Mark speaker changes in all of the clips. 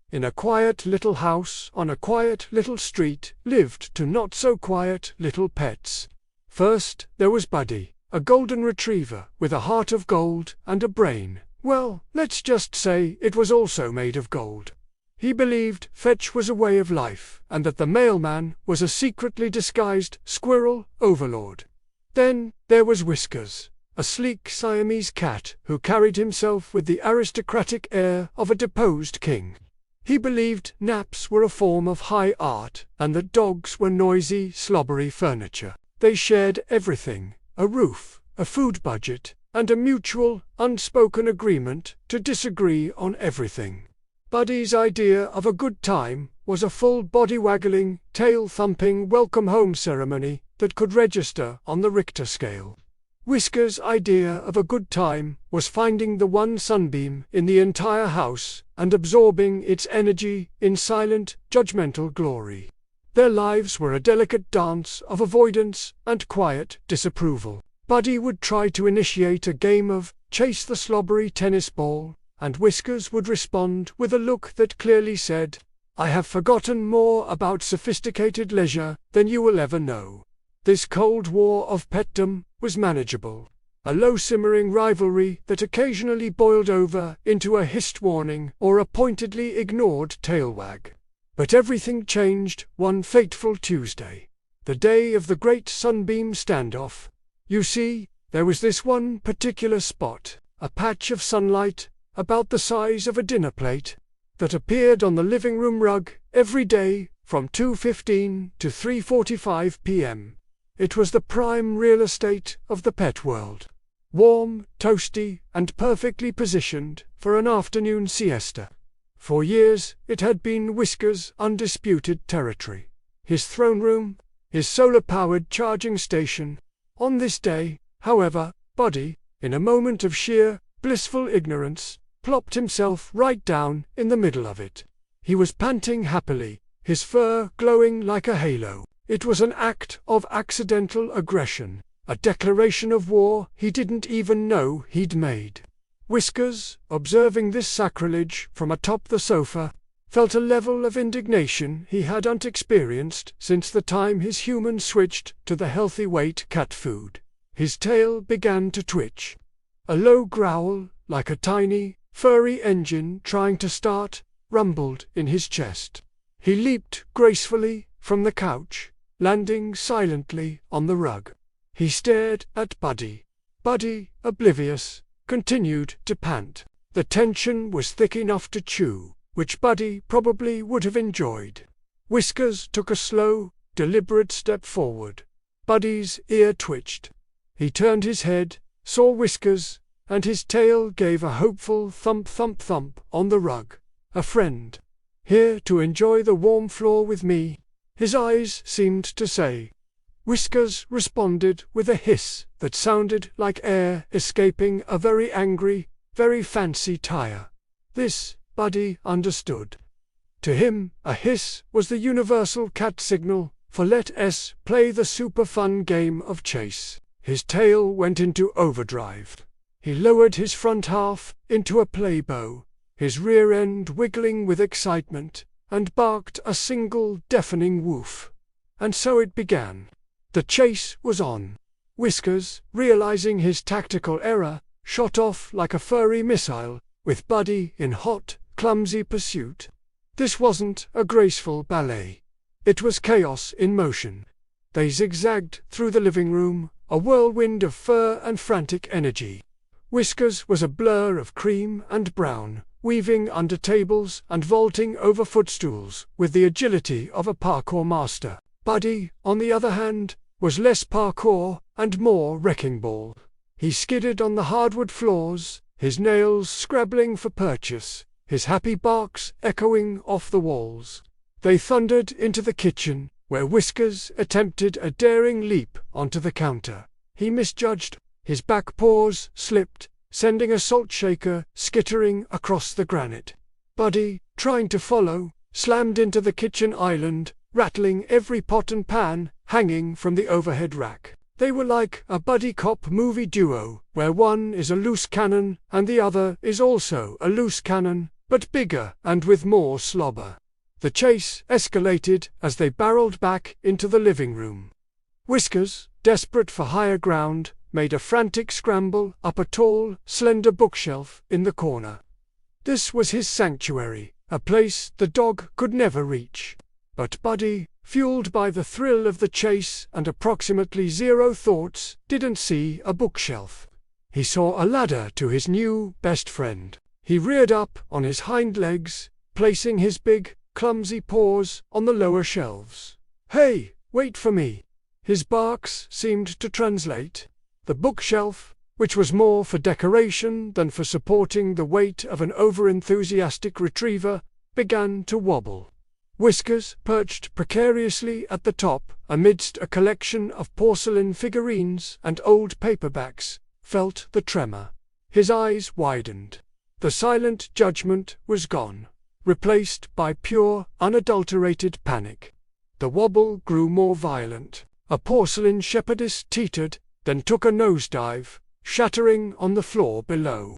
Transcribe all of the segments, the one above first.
Speaker 1: In a quiet little house on a quiet little street lived two not-so-quiet little pets. First, there was Buddy, a golden retriever with a heart of gold and a brain. Well, let's just say it was also made of gold. He believed fetch was a way of life, and that the mailman was a secretly disguised squirrel overlord. Then there was Whiskers, a sleek Siamese cat who carried himself with the aristocratic air of a deposed king. He believed naps were a form of high art, and that dogs were noisy, slobbery furniture. They shared everything: a roof, a food budget, and a mutual, unspoken agreement to disagree on everything. Buddy's idea of a good time was a full body-waggling, tail-thumping welcome-home ceremony that could register on the Richter scale. Whisker's idea of a good time was finding the one sunbeam in the entire house and absorbing its energy in silent, judgmental glory. Their lives were a delicate dance of avoidance and quiet disapproval. Buddy would try to initiate a game of chase the slobbery tennis ball, and Whiskers would respond with a look that clearly said, "I have forgotten more about sophisticated leisure than you will ever know." This cold war of petdom was manageable, a low-simmering rivalry that occasionally boiled over into a hissed warning or a pointedly ignored tail wag. But everything changed one fateful Tuesday, the day of the great sunbeam standoff. You see, there was this one particular spot, a patch of sunlight about the size of a dinner plate, that appeared on the living room rug every day from 2:15 to 3:45 p.m. It was the prime real estate of the pet world, warm, toasty, and perfectly positioned for an afternoon siesta. For years it had been Whisker's undisputed territory, his throne room, his solar-powered charging station. On this day, however, Buddy, in a moment of sheer, blissful ignorance, plopped himself right down in the middle of it. He was panting happily, his fur glowing like a halo. It was an act of accidental aggression, a declaration of war he didn't even know he'd made. Whiskers, observing this sacrilege from atop the sofa, felt a level of indignation he hadn't experienced since the time his human switched to the healthy weight cat food. His tail began to twitch. A low growl, like a tiny, furry engine trying to start, rumbled in his chest. He leaped gracefully from the couch, landing silently on the rug. He stared at Buddy. Buddy, oblivious, continued to pant. The tension was thick enough to chew, which Buddy probably would have enjoyed. Whiskers took a slow, deliberate step forward. Buddy's ear twitched. He turned his head, saw Whiskers, and his tail gave a hopeful thump-thump-thump on the rug. A friend. Here to enjoy the warm floor with me, his eyes seemed to say. Whiskers responded with a hiss that sounded like air escaping a very angry, very fancy tire. This, Buddy understood. To him, a hiss was the universal cat signal for let us play the super fun game of chase. His tail went into overdrive. He lowered his front half into a play bow, his rear end wiggling with excitement, and barked a single deafening woof. And so it began. The chase was on. Whiskers, realizing his tactical error, shot off like a furry missile, with Buddy in hot, clumsy pursuit. This wasn't a graceful ballet. It was chaos in motion. They zigzagged through the living room, a whirlwind of fur and frantic energy. Whiskers was a blur of cream and brown, weaving under tables and vaulting over footstools with the agility of a parkour master. Buddy, on the other hand, was less parkour and more wrecking ball. He skidded on the hardwood floors, his nails scrabbling for purchase, his happy barks echoing off the walls. They thundered into the kitchen, where Whiskers attempted a daring leap onto the counter. He misjudged. His back paws slipped, sending a salt shaker skittering across the granite. Buddy, trying to follow, slammed into the kitchen island, rattling every pot and pan hanging from the overhead rack. They were like a buddy cop movie duo, where one is a loose cannon and the other is also a loose cannon, but bigger and with more slobber. The chase escalated as they barreled back into the living room. Whiskers, desperate for higher ground, made a frantic scramble up a tall, slender bookshelf in the corner. This was his sanctuary, a place the dog could never reach. But Buddy, fueled by the thrill of the chase and approximately zero thoughts, didn't see a bookshelf. He saw a ladder to his new best friend. He reared up on his hind legs, placing his big, clumsy paws on the lower shelves. "Hey, wait for me!" His barks seemed to translate. The bookshelf, which was more for decoration than for supporting the weight of an over-enthusiastic retriever, began to wobble. Whiskers, perched precariously at the top amidst a collection of porcelain figurines and old paperbacks, felt the tremor. His eyes widened. The silent judgment was gone, replaced by pure, unadulterated panic. The wobble grew more violent. A porcelain shepherdess teetered, then took a nosedive, shattering on the floor below.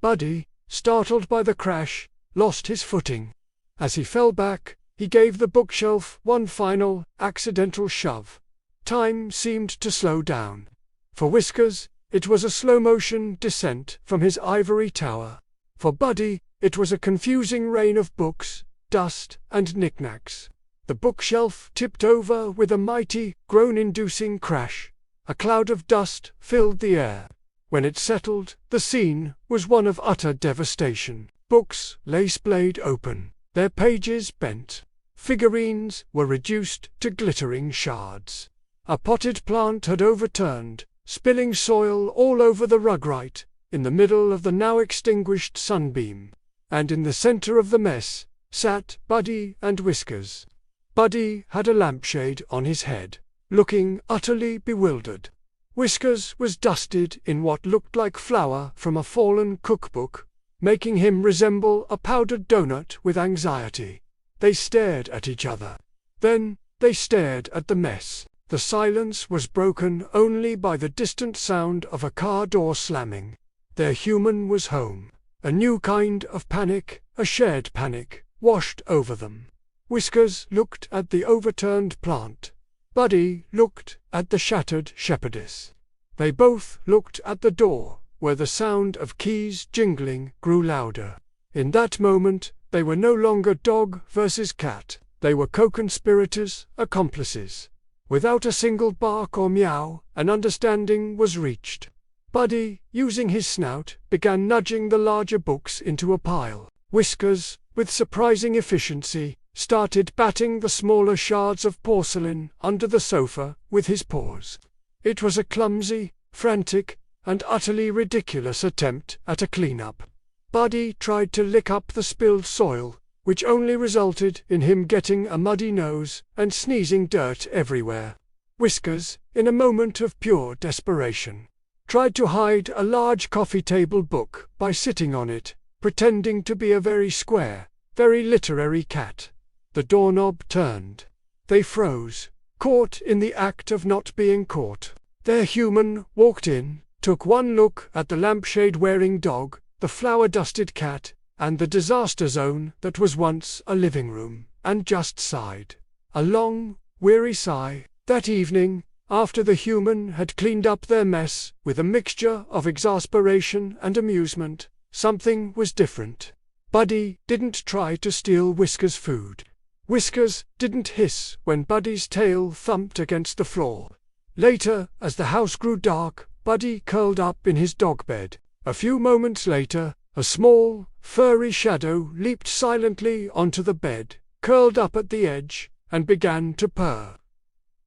Speaker 1: Buddy, startled by the crash, lost his footing. As he fell back, he gave the bookshelf one final, accidental shove. Time seemed to slow down. For Whiskers, it was a slow-motion descent from his ivory tower. For Buddy, it was a confusing rain of books, dust, and knickknacks. The bookshelf tipped over with a mighty, groan-inducing crash. A cloud of dust filled the air. When it settled, the scene was one of utter devastation. Books lay splayed open, their pages bent. Figurines were reduced to glittering shards. A potted plant had overturned, spilling soil all over the rug right in the middle of the now extinguished sunbeam. And in the center of the mess sat Buddy and Whiskers. Buddy had a lampshade on his head, looking utterly bewildered. Whiskers was dusted in what looked like flour from a fallen cookbook, making him resemble a powdered donut with anxiety. They stared at each other. Then they stared at the mess. The silence was broken only by the distant sound of a car door slamming. Their human was home. A new kind of panic, a shared panic, washed over them. Whiskers looked at the overturned plant. Buddy looked at the shattered shepherdess. They both looked at the door, where the sound of keys jingling grew louder. In that moment, they were no longer dog versus cat. They were co-conspirators, accomplices. Without a single bark or meow, an understanding was reached. Buddy, using his snout, began nudging the larger books into a pile. Whiskers, with surprising efficiency, started batting the smaller shards of porcelain under the sofa with his paws. It was a clumsy, frantic, and utterly ridiculous attempt at a cleanup. Buddy tried to lick up the spilled soil, which only resulted in him getting a muddy nose and sneezing dirt everywhere. Whiskers, in a moment of pure desperation, tried to hide a large coffee table book by sitting on it, pretending to be a very square, very literary cat. The doorknob turned. They froze, caught in the act of not being caught. Their human walked in, took one look at the lampshade-wearing dog, the flour-dusted cat, and the disaster zone that was once a living room, and just sighed. A long, weary sigh. That evening, after the human had cleaned up their mess with a mixture of exasperation and amusement, something was different. Buddy didn't try to steal Whiskers' food. Whiskers didn't hiss when Buddy's tail thumped against the floor. Later, as the house grew dark, Buddy curled up in his dog bed. A few moments later, a small, furry shadow leaped silently onto the bed, curled up at the edge, and began to purr.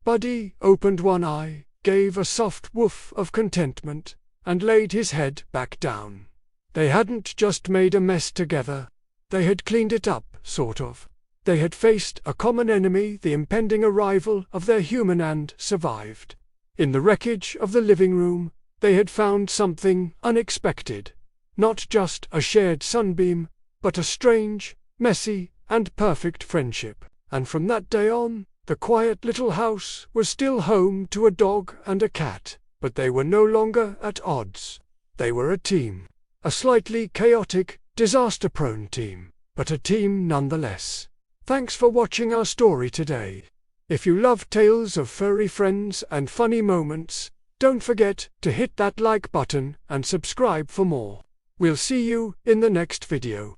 Speaker 1: Buddy opened one eye, gave a soft woof of contentment, and laid his head back down. They hadn't just made a mess together. They had cleaned it up, sort of. They had faced a common enemy, the impending arrival of their human, and survived. In the wreckage of the living room, they had found something unexpected. Not just a shared sunbeam, but a strange, messy, and perfect friendship. And from that day on, the quiet little house was still home to a dog and a cat, but they were no longer at odds. They were a team. A slightly chaotic, disaster-prone team, but a team nonetheless. Thanks for watching our story today. If you love tales of furry friends and funny moments, don't forget to hit that like button and subscribe for more. We'll see you in the next video.